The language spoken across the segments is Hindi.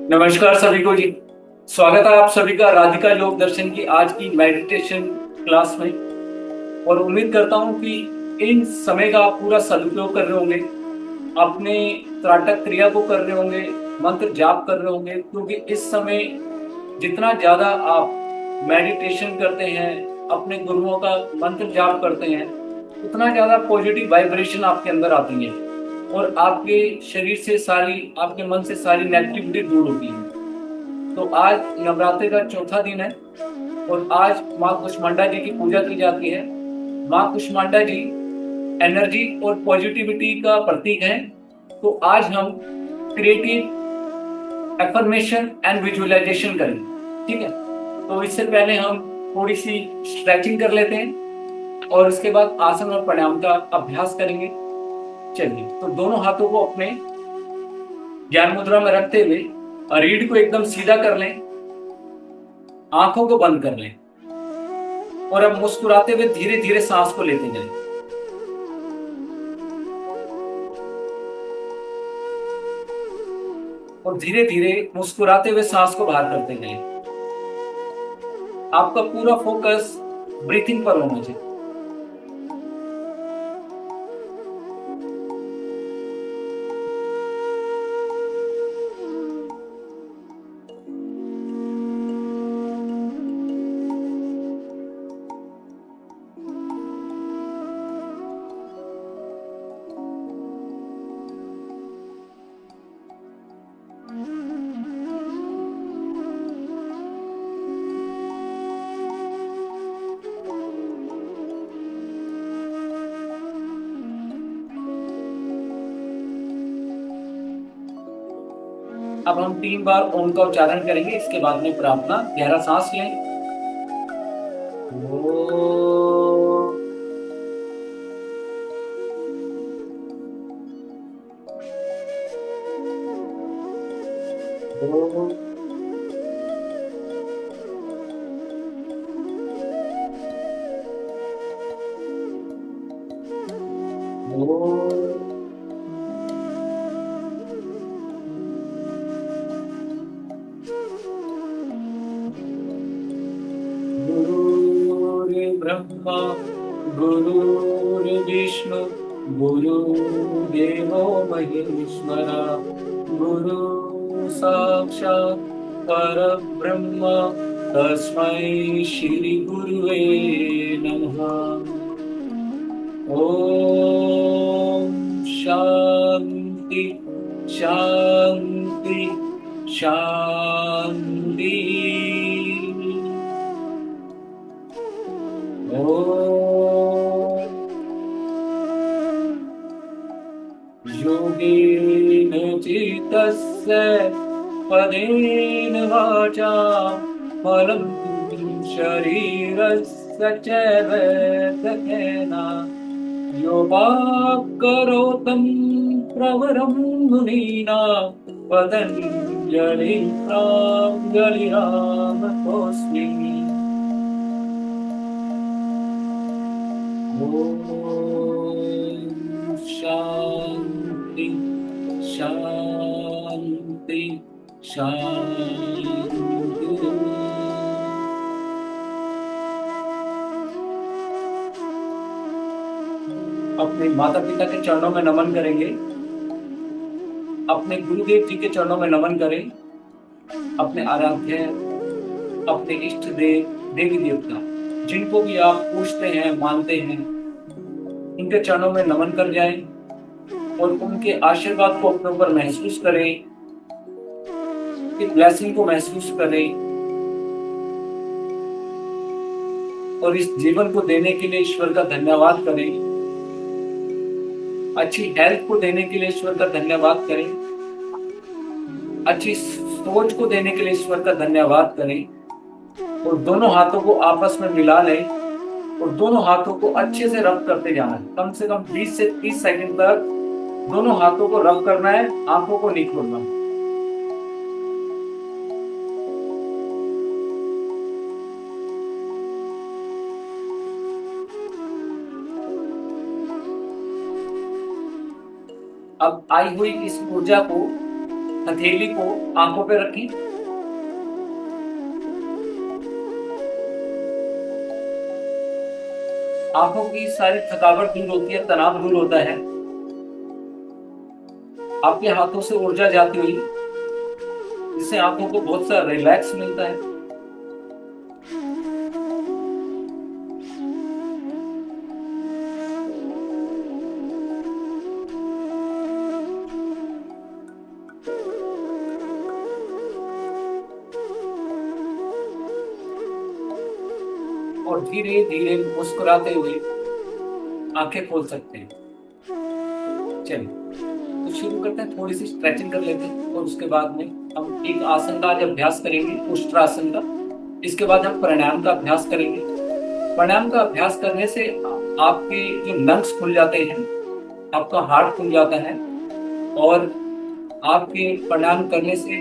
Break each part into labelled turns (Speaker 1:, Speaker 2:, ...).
Speaker 1: नमस्कार सभी को जी। स्वागत है आप सभी का राधिका योग दर्शन की आज की मेडिटेशन क्लास में। और उम्मीद करता हूं कि इन समय का आप पूरा सदुपयोग कर रहे होंगे, अपने त्राटक क्रिया को कर रहे होंगे, मंत्र जाप कर रहे होंगे, क्योंकि इस समय जितना ज्यादा आप मेडिटेशन करते हैं, अपने गुरुओं का मंत्र जाप करते हैं, उतना ज्यादा पॉजिटिव वाइब्रेशन आपके अंदर आती है और आपके शरीर से सारी, आपके मन से सारी नेगेटिविटी दूर होती है। तो आज नवरात्रि का चौथा दिन है और आज माँ कुष्मांडा जी की पूजा की जाती है। माँ कुष्मांडा जी एनर्जी और पॉजिटिविटी का प्रतीक है। तो आज हम क्रिएटिव एफर्मेशन एंड विजुअलाइजेशन करेंगे। ठीक है, तो इससे पहले हम थोड़ी सी स्ट्रेचिंग कर लेते हैं और उसके बाद आसन और प्राणायाम का अभ्यास करेंगे। चलिए, तो दोनों हाथों को अपने ज्ञान मुद्रा में रखते हुए रीढ़ को एकदम सीधा कर लें, आंखों को बंद कर लें और अब मुस्कुराते हुए धीरे धीरे सांस को लेते जाएं। और धीरे धीरे मुस्कुराते हुए सांस को बाहर करते जाएं। आपका पूरा फोकस ब्रीथिंग पर होना चाहिए। अब हम 3 बार ओम का उच्चारण करेंगे, इसके बाद में प्रार्थना। गहरा सांस लें। ओ, ओ, ओ, गुरुर्ब्रह्मा गुरुर्विष्णु गुरुर्देवो महेश्वरा, गुरु साक्षात् परब्रह्म, तस्मै श्री गुरुवे नमः। ओम शांति शांति शांति। ओम योगेन चित्तस्य पदेन वाचा फलं शरीरस्य च वैद्यकेन योपाकरोतं प्रवरं मुनीनां पतञ्जलि प्राञ्जलिरामतोऽस्मि। ओम शांति शांति शांति। अपने माता पिता के चरणों में नमन करेंगे, अपने गुरुदेव जी के चरणों में नमन करें, अपने आराध्य, अपने इष्ट देव, देवी देवता, जिनको भी आप पूछते हैं, मानते हैं, उनके चरणों में नमन कर जाएं और उनके आशीर्वाद को अपने ऊपर महसूस करें, इस ब्लेसिंग को महसूस करें और इस जीवन को देने के लिए ईश्वर का धन्यवाद करें। अच्छी हेल्थ को देने के लिए ईश्वर का धन्यवाद करें, अच्छी सोच को देने के लिए ईश्वर का धन्यवाद करें और दोनों हाथों को आपस में मिला लें और दोनों हाथों को अच्छे से रब करते जाना है। कम से कम 20 से 30 सेकंड तक दोनों हाथों को रब करना है, आंखों को नहीं खोलना। अब आई हुई इस ऊर्जा को हथेली को आंखों पे रखें। आंखों की सारी थकावट दूर होती है, तनाव दूर होता है, आपके हाथों से ऊर्जा जाती हुई, जिससे आंखों को बहुत सा रिलैक्स मिलता है। और धीरे धीरे मुस्कुराते हुए आंखें खोल सकते हैं। चलिए, तो शुरू करते हैं, थोड़ी सी स्ट्रेचिंग कर लेते हैं और उसके बाद में हम एक आसन का आज अभ्यास करेंगे, उष्ट्रासन का। इसके बाद हम प्राणायाम का अभ्यास करेंगे। प्राणायाम का अभ्यास करने से आपके जो लंग्स खुल जाते हैं, आपका हार्ट खुल जाता है, और आपके प्राणायाम करने से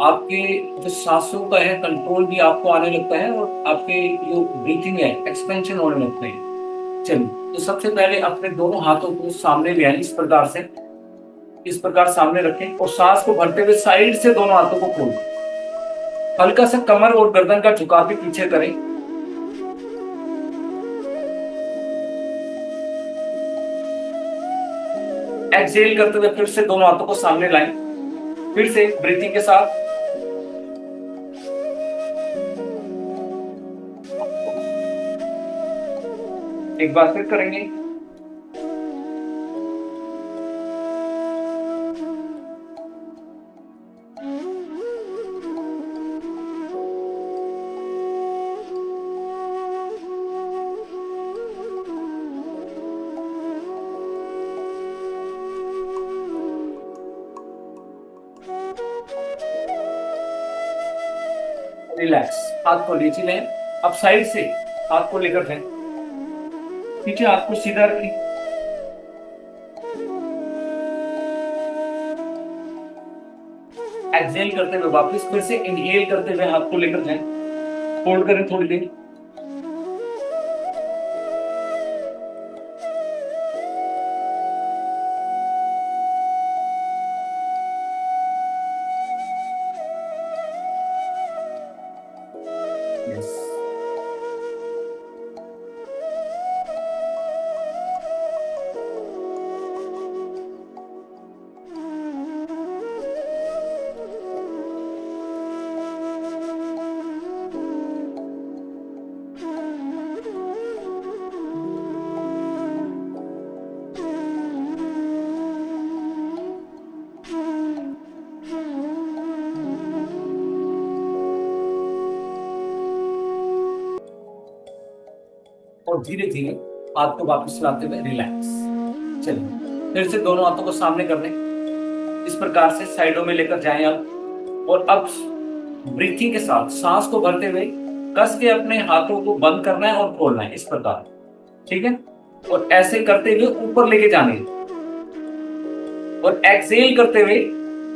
Speaker 1: आपके जो सांसों का है कंट्रोल भी आपको आने लगता है, और आपके जो ब्रीथिंग है एक्सपेंशन होने लगता है। चलिए, तो सबसे पहले अपने दोनों हाथों को सामने ले आए, इस प्रकार से, इस प्रकार सामने रखें, और सांस को भरते हुए साइड से दोनों हाथों को खोलें। हल्का सा कमर और गर्दन का झुकाव भी पीछे करें। एक्सहेल करते हुए फिर से दोनों हाथों को सामने लाएं। फिर से ब्रीथिंग के साथ एक बार फिर करेंगे। रिलैक्स, हाथ को नीचे लें। अब साइड से हाथ को लेकर जाएं, पीछे हाथ को सीधा रखें। एक्सहेल करते हुए वापस फिर से इनहेल करते हुए हाथ को लेकर जाएं, होल्ड करें थोड़ी देर। यस, और धीरे धीरे हाथ को वापस लाते हुए रिलैक्स। चलिए, फिर से दोनों हाथों को सामने कर लें, इस प्रकार से साइडों में लेकर जाएं आप। और अब ब्रीथिंग के साथ सांस को भरते हुए कस के अपने हाथों को बंद करना है और खोलना है, इस प्रकार। ठीक है, और ऐसे करते हुए ऊपर लेके जाने, और एक्सहेल करते हुए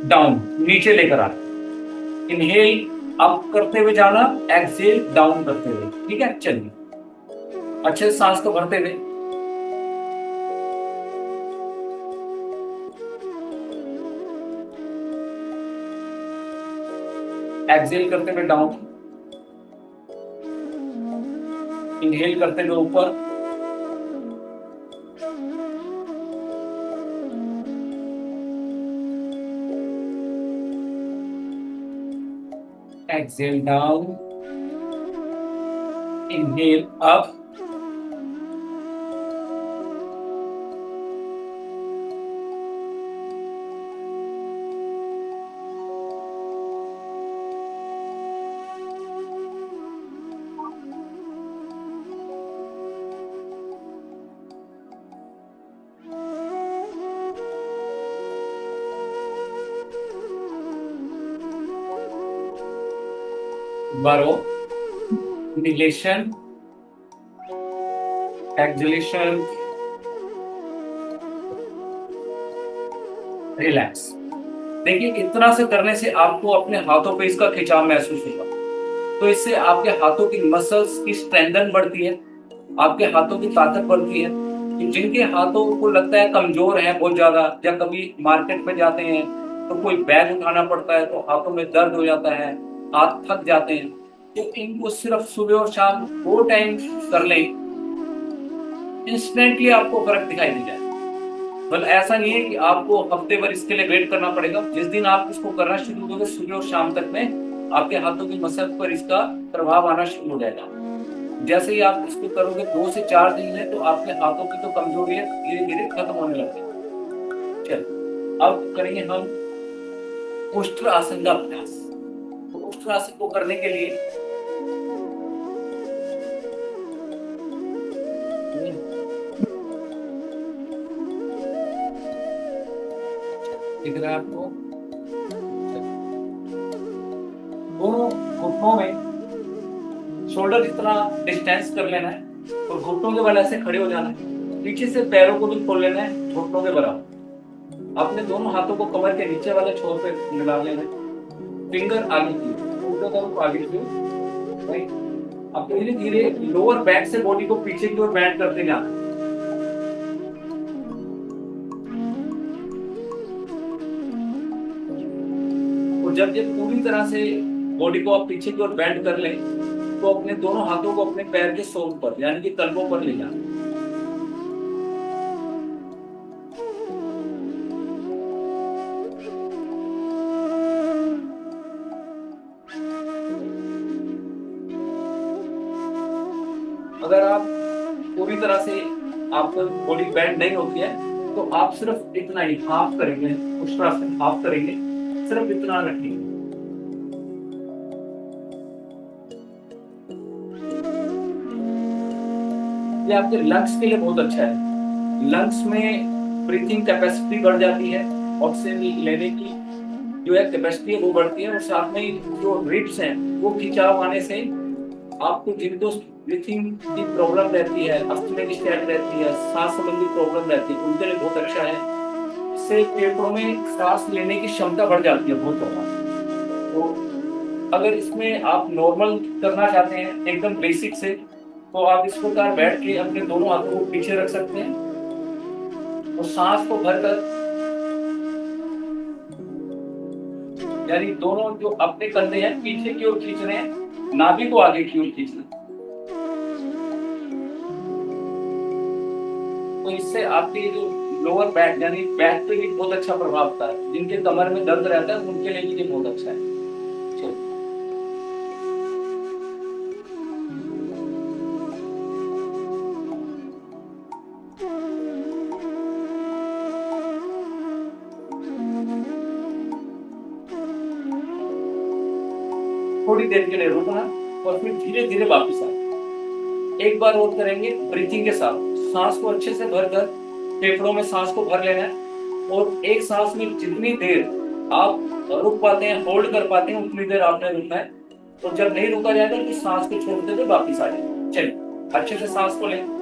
Speaker 1: डाउन, नीचे लेकर आना। इनहेल अप करते हुए जाना, एक्सहेल डाउन करते हुए। ठीक है, चलिए, अच्छे से सांस को भरते हुए एक्सहेल करते हुए डाउन, इनहेल करते हुए ऊपर, एक्सहेल डाउन, इनहेल अप, बरो, इनहेलेशन, एक्सहेलेशन, रिलैक्स। देखिए, इतना से करने से आपको अपने हाथों पे इसका खिंचाव महसूस होगा, तो इससे आपके हाथों की मसल्स की स्ट्रेंथन बढ़ती है, आपके हाथों की ताकत बढ़ती है। तो जिनके हाथों को लगता है कमजोर है बहुत ज्यादा, या कभी मार्केट में जाते हैं तो कोई बैग उठाना पड़ता है तो हाथों में दर्द हो जाता है, हाथ थक जाते हैं। तो इनको सिर्फ सुबह और शाम 2 टाइम कर लें, इंस्टेंटली आपको फर्क दिखाई दे जाए। मतलब ऐसा नहीं है कि आपको हफ्ते भर इसके लिए वेट करना पड़ेगा। जिस दिन आप इसको करना शुरू करोगे सुबह और शाम तक में आपके हाथों की मसल पर इसका प्रभाव आना शुरू हो जाएगा। जैसे ही आप इसको करोगे 2 से 4 दिन में, तो आपके हाथों की तो कमजोरी है धीरे धीरे खत्म होने लगेगी। चलो अब करेंगे हम उष्ट्र आसन का अभ्यास। तो उष्ट्र आसन को करने के लिए दिख रहा है आपको, दोनों घुटनों में शोल्डर जितना डिस्टेंस कर लेना है और घुटनों के बल ऐसे खड़े हो जाना है। पीछे से पैरों को भी खोल लेना है घुटनों के बराबर। अपने दोनों हाथों को कमर के नीचे वाले छोर पे मिला लेना है, फिंगर आगे की ओर, को आगे की ओर, राइट। अब धीरे धीरे लोअर बैक से बॉडी को पीछे की ओर बैंड करते जाना है। और जब ये पूरी तरह से बॉडी को आप पीछे की ओर बैंड कर लें तो अपने दोनों हाथों को अपने पैर के सोल पर यानी कि तलवों पर ले जाना। अगर आप पूरी तरह से आपको बॉडी बैंड नहीं होती है तो आप सिर्फ इतना ही हाफ करेंगे, उष्ट्रासन हाफ करेंगे, सिर्फ इतना रखेंगे। ये आपके लंग्स के लिए बहुत अच्छा है। लंग्स में ब्रीथिंग कैपेसिटी बढ़ जाती है, ऑक्सीजन लेने की जो है कैपेसिटी है वो बढ़ती है, और साथ में जो रिब्स हैं वो खिंचाव आने से आपको जिनको ब्रीथिंग की प्रॉब्लम रहती है, अस्थमा की शिकायत रहती है, सांस संबंधी प्रॉब्लम रहती है, उनके लिए बहुत अच्छा है। इससे फेफड़ों में सांस लेने की क्षमता बढ़ जाती है बहुत ज्यादा। तो अगर इसमें आप नॉर्मल करना चाहते हैं एकदम बेसिक से, तो आप इस प्रकार बैठ के अपने दोनों हाथों को पीछे रख सकते हैं और सांस को भरकर, यानी दोनों जो अपने कंधे हैं पीछे की ओर खींच रहे हैं, नाभि को आगे की ओर खींचना। तो इससे आपकी जो लोअर बैक यानी बैक पे भी बहुत अच्छा प्रभाव पड़ता है। जिनके कमर में दर्द रहता है उनके लिए भी ये बहुत अच्छा है। चलो थोड़ी देर के लिए रुकना और फिर धीरे धीरे वापस आना। एक बार और करेंगे ब्रीथिंग के साथ। सांस को अच्छे से भरकर फेफड़ों में सांस को भर लेना है और एक सांस में जितनी देर आप रुक पाते हैं, होल्ड कर पाते हैं, उतनी देर आपने रुकना है। तो जब नहीं रुका जाएगा तो सांस को छोड़ देते वापिस आ जाए। चलिए अच्छे से सांस को लें।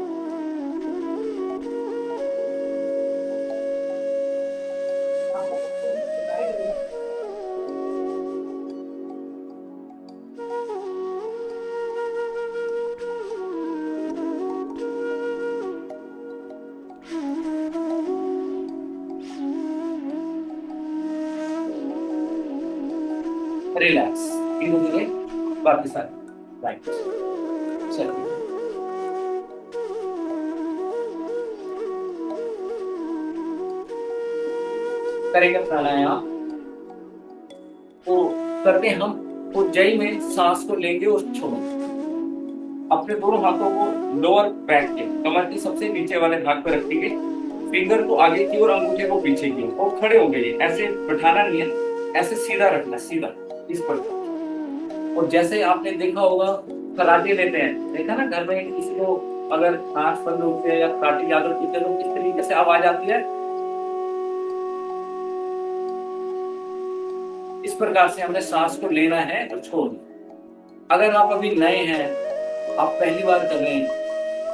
Speaker 1: रिलैक्स, धीरे धीरे वापस आ राइट। चलिए करेंगे प्राणायाम। तो करते हम उज्जैन में सांस को लेंगे और छोड़ेंगे। अपने दोनों हाथों को लोअर बैक के कमर के सबसे नीचे वाले भाग पर रखेंगे, फिंगर को आगे की और अंगूठे को पीछे की और खड़े हो गए। ऐसे बैठाना नहीं है, ऐसे सीधा रखना, सीधा इस पर। और जैसे आपने देखा होगा कराटे लेते हैं, देखा ना घर में किसी को अगर आंख बंद होती है या कराटे की आदत होती है तो किस तरीके से आवाज आती है, इस प्रकार से हमने सांस को लेना है और छोड़ना। अगर आप अभी नए हैं, आप पहली बार कर रहे हैं,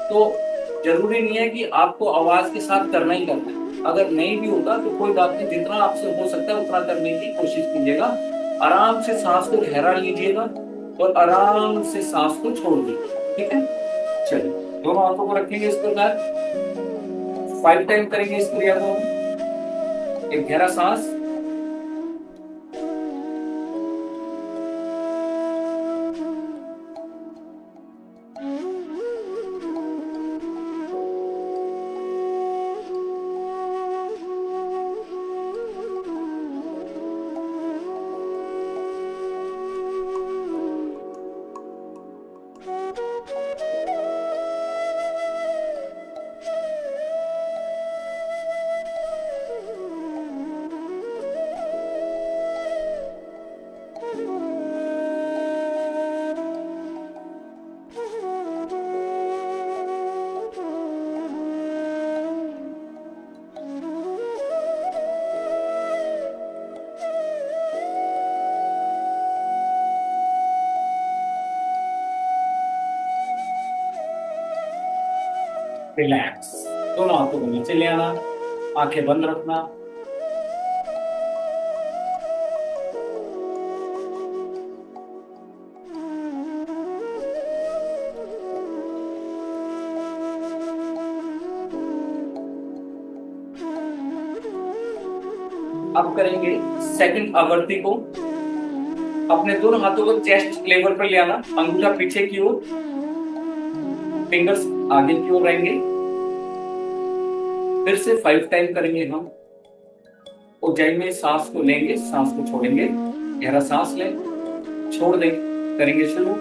Speaker 1: तो जरूरी नहीं है कि आपको आवाज के साथ करना ही करना है। अगर नहीं भी होता तो कोई बात नहीं, जितना आपसे हो सकता है उतना करने की कोशिश कीजिएगा। आराम से सांस को गहरा लीजिएगा और आराम से सांस को छोड़ दीजिए। ठीक है, चलिए दोनों हाथों को रखेंगे इस प्रकार, 5 टाइम करेंगे इस क्रिया को। एक गहरा सांस, रिलैक्स। दोनों हाथों को नीचे ले आना, आंखें बंद रखना। अब करेंगे सेकंड आवर्ती को। अपने दोनों हाथों को चेस्ट लेवल पर ले आना, अंगूठा पीछे की ओर, फिंगर्स आगे की ओर रहेंगे। फिर से 5 टाइम करेंगे हम। ऊंचाई में सांस को लेंगे, सांस को छोड़ेंगे, गहरा सांस लें, छोड़ दें। करेंगे शुरू।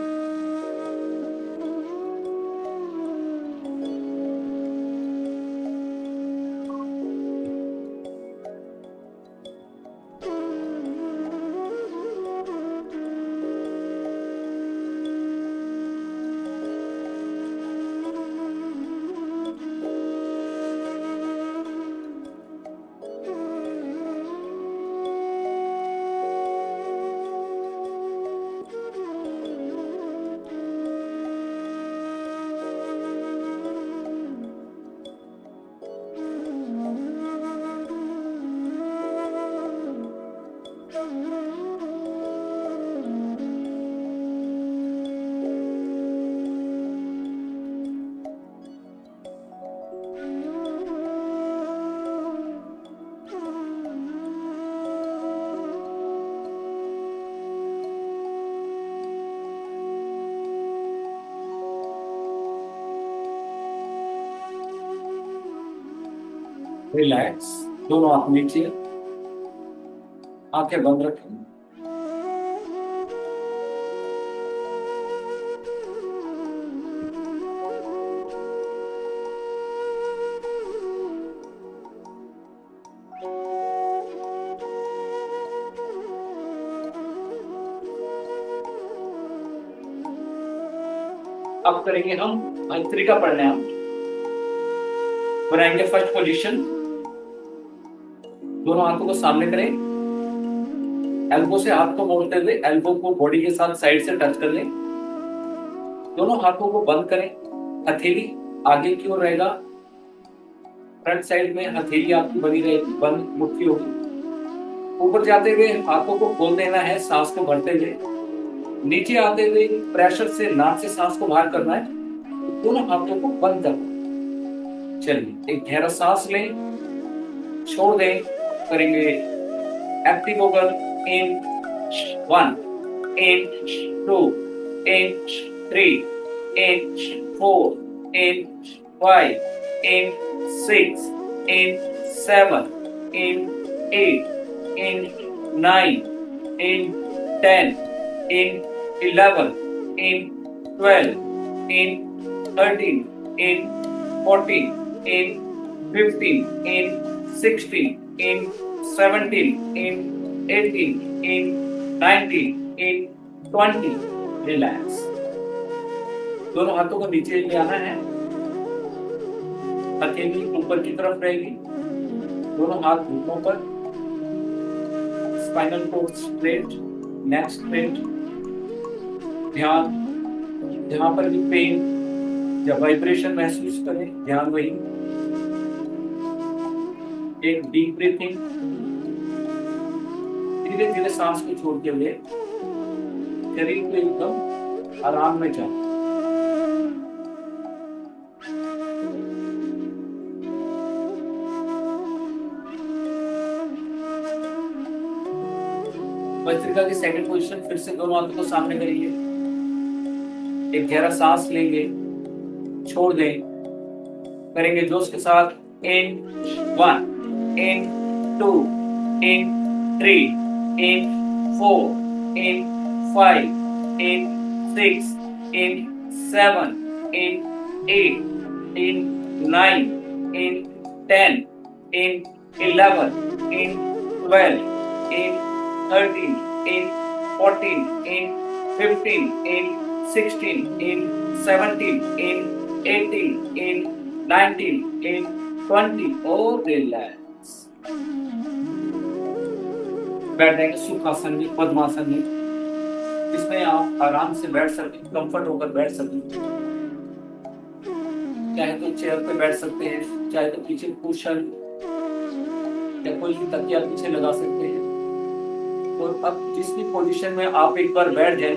Speaker 1: रिलैक्स। दोनों हाथ नीचे, आंखें बंद रखें। अब करेंगे हम भस्त्रिका प्राणायाम। बनाएंगे फर्स्ट पोजीशन। दोनों हाथों को सामने करें, एल्बो से हाथ को मोड़ते हुए एल्बो को बॉडी के साथ साइड से टच कर लें। दोनों हाथों को बंद करें, हथेली आगे की ओर रहेगा। फ्रंट साइड में हथेली आपकी बनी रहेगी, बंद मुट्ठी होगी। ऊपर जाते हुए हाथों को खोल देना है, सांस को भरते हुए। नीचे आते हुए प्रेशर से नाक से सांस को बाहर करना है, दोनों हाथों को बंद करना। चलिए, एक गहरा सांस लें, छोड़ दें। करेंगे एक्टिव होकर इन 1, इन 2, इन 3, इन 4, इन 5, इन 6, इन 7, इन 8, इन 9, इन 10, इन 11, इन 12, इन 13, इन 14, in 15, in 16, in 17, in 18, in 19, in 20. Relax. दोनों हाथों को नीचे ले आना है, हथेली ऊपर की तरफ रहेगी, दोनों हाथ घुटनों पर, स्पाइनल कोड स्ट्रेट, नेक स्ट्रेट। ध्यान जहां पर भी पेन या वाइब्रेशन महसूस करें, ध्यान वही। एक डीप ब्रीथिंग, धीरे धीरे सांस को छोड़ते हुए शरीर को एकदम आराम में जाए। भस्त्रिका की सेकंड पोजीशन। फिर से दोनों हाथों को सामने करिए, एक गहरा सांस लेंगे, छोड़ दें। करेंगे जोश के साथ इन 1, इन 2, इन 3, इन 4, इन 5, इन 6, इन 7, इन 8, इन 9, इन 10, इन 11, इन 12, इन 13, इन 14, इन 15, इन 16, इन 17, इन 18, in 19, in 20 और रिलैक्स। बैठ जाएंगे सुखासन में, पद्मासन में, इसमें आप आराम से बैठ सकें, कंफर्ट होकर बैठ सकें। चाहे तो चेयर पे बैठ सकते हैं, चाहे तो पीछे कुशन या कोई भी तकिया पीछे लगा सकते हैं। और अब जिस भी पोजीशन में आप एक बार बैठ जाए,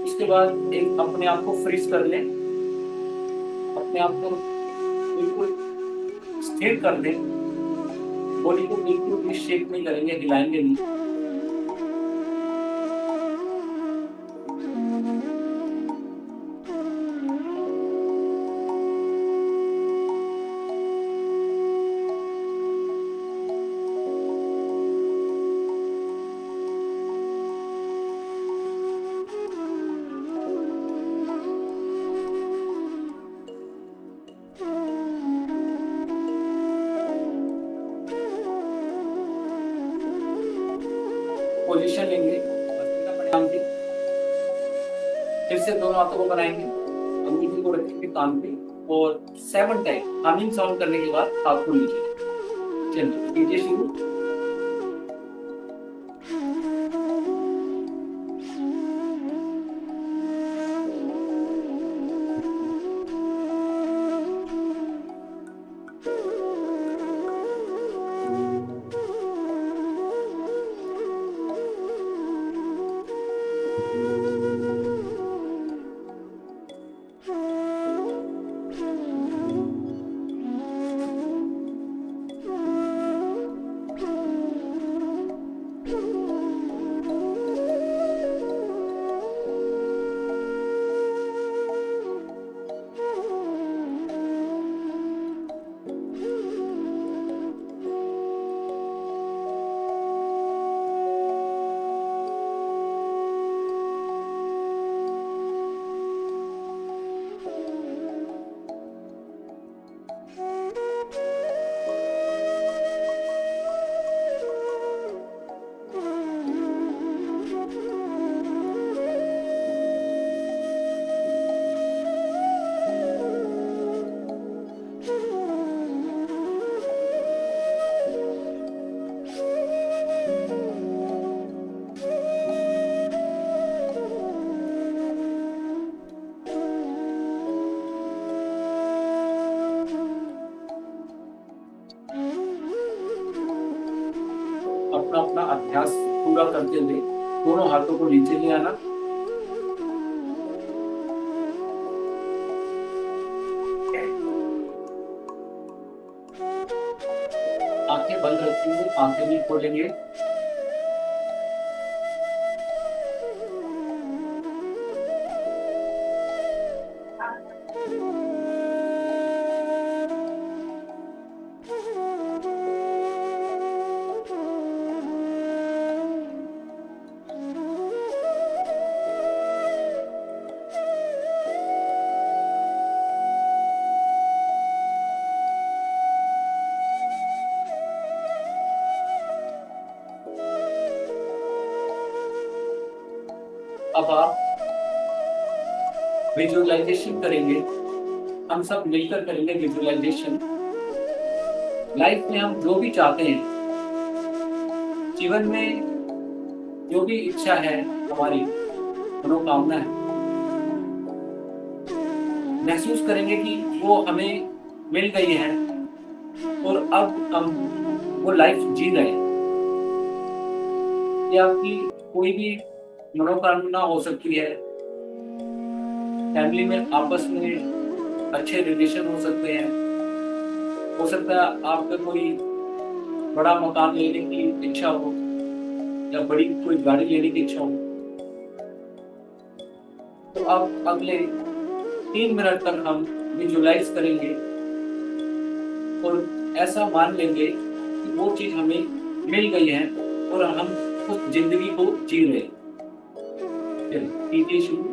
Speaker 1: उसके बाद एक अपने आप को फ्रीज कर लें, अपने आप को बिल्कुल स्थिर कर दें, बॉडी को बिल्कुल भी शेक नहीं करेंगे, हिलाएंगे नहीं। पोजीशन लेंगे, प्राणायाम की। फिर से दोनों हाथों को बनाएंगे, अंगूठी को रखेंगे कान पे और 7 टाइम हमिंग साउंड करने के बाद हाथ को नीचे। चलिए कीजिए शुरू। अपना अपना अभ्यास पूरा करते हुए दोनों हाथों को नीचे ले आना, आंखें बंद रखते हुए आंखें भी खोलेंगे। अब आप विजुअलाइजेशन करेंगे, हम सब मिलकर करेंगे विजुअलाइजेशन। लाइफ में हम जो भी चाहते हैं, जीवन में जो भी इच्छा है, हमारी मनोकामना है, महसूस करेंगे कि वो हमें मिल गई है और अब हम वो लाइफ जी रहे हैं। ये आपकी कोई भी मनोकामना हो सकती है, फैमिली में आपस में अच्छे रिलेशन हो सकते हैं, हो सकता है आपका कोई बड़ा मकान लेने की इच्छा हो या बड़ी कोई गाड़ी लेने की इच्छा हो। तो आप अगले 3 मिनट तक हम विजुलाइज करेंगे और ऐसा मान लेंगे कि वो चीज हमें मिल गई है और हम उस जिंदगी को जी रहे हैं। कीजिए शुरू।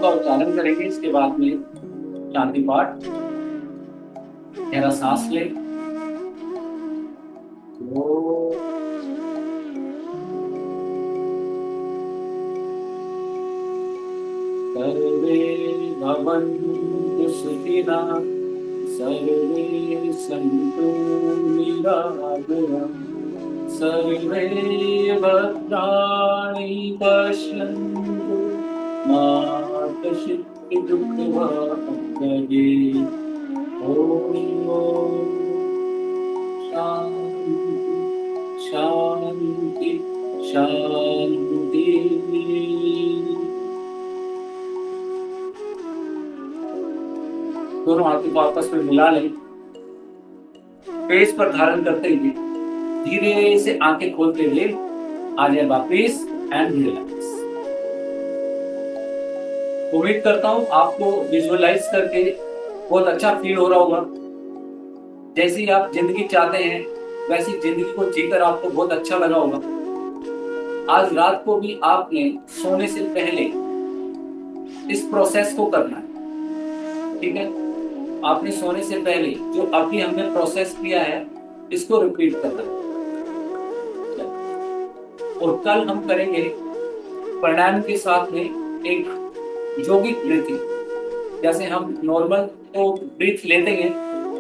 Speaker 1: का उच्चारण करेंगे। इसके बाद में शांति पाठ। गहरा सांस ले। सर्वे भवन्तु सुखिनः, सर्वे सन्तु निरामयाः, सर्वे भद्राणि पश्यन्तु मा कश्चित् दुःखभाग् भवेत्। ॐ शांति शांति शांति। दोनों हाथों को आपस में मिला लें। पेस पर धारण करते हुए धीरे से आंखें खोलते हुए आ जाए वापिस एंड रिलैक्स। उम्मीद करता हूं आपको विजुअलाइज करके बहुत अच्छा फील हो रहा होगा। जैसी आप जिंदगी चाहते हैं वैसी जिंदगी को जीकर आपको बहुत अच्छा लगा होगा। आज रात को भी आपने सोने से पहले इस प्रोसेस को करना है, ठीक है। आपने सोने से पहले जो अभी हमने प्रोसेस किया है इसको रिपीट करना है। और कल हम करेंगे प्राणायाम के साथ में एक यौगिक ब्रीथिंग। जैसे हम नॉर्मल तो ब्रीथ लेते हैं,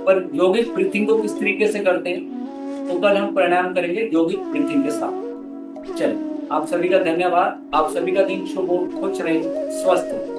Speaker 1: पर यौगिक ब्रीथिंग को किस तरीके से करते हैं तो कल हम प्राणायाम करेंगे यौगिक ब्रीथिंग के साथ। चलिए, आप सभी का धन्यवाद। आप सभी का दिन शुभ हो, खुश रहे, स्वस्थ हो।